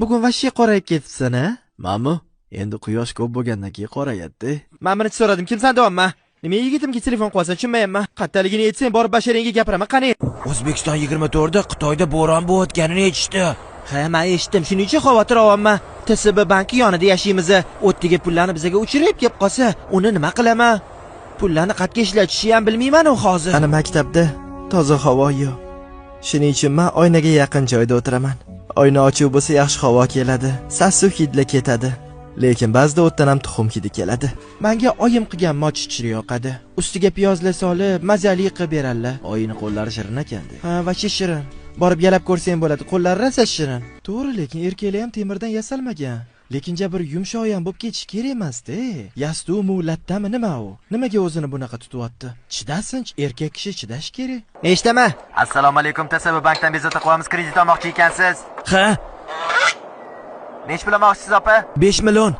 bugun vashshe qorayib ketibsan a? Ma'mu, endi quyosh ko'p bo'lgandan keyin qorayadi. Men buni so'radim, kimsan deyapman? Nima yigitimga telefon qilasan, tushunmayapman. Qattaligini aytsang, borib basharangga gapiraman, qani? O'zbekiston 24 da Xitoyda bo'ron bo'layotganini aytishdi. Ha, men eshitdim, shuning uchun xavotir olyapman. TSB banki yonida yashaymiz. O'tdagi pullarni bizga o'chirib kelib qolsa, uni nima qilaman? Pullarni qayerga ishlatishni ham bilmayman u hozir. Ana maktabda toza havo yo'q. Shuning uchun men oynaga yaqin joyda o'tiraman. Oyna ochiq bo'lsa yaxshi havo keladi. Sassiq hidlar ketadi. Lekin ba'zida o'tdan ham tuxum hidi keladi. Menga oyim qilgan mochichiri yoqadi. Ustiga piyozlar solib, mazali qilib beradilar. Oyini qo'llari shirin ekan-da. Ha, va shirin. Borib yalab ko'rsang bo'ladi. Qo'llari rosa shirin. To'g'ri, lekin erkaklar ham temirdan yasalmagan. Lekin jabr yumshoq ham bo'lib ketish kerak emas-da. Yastumu latdami nima u? Nimaga o'zini bunaqa tutyapti? Chidasin, erkak kishi chidash kerak. Eshitama. Assalomu alaykum, TSB bankdan bezovta qilamiz, kredit olmoqchi ekansiz. Ha, Nech pul olmoqchisiz, opa? 5 million.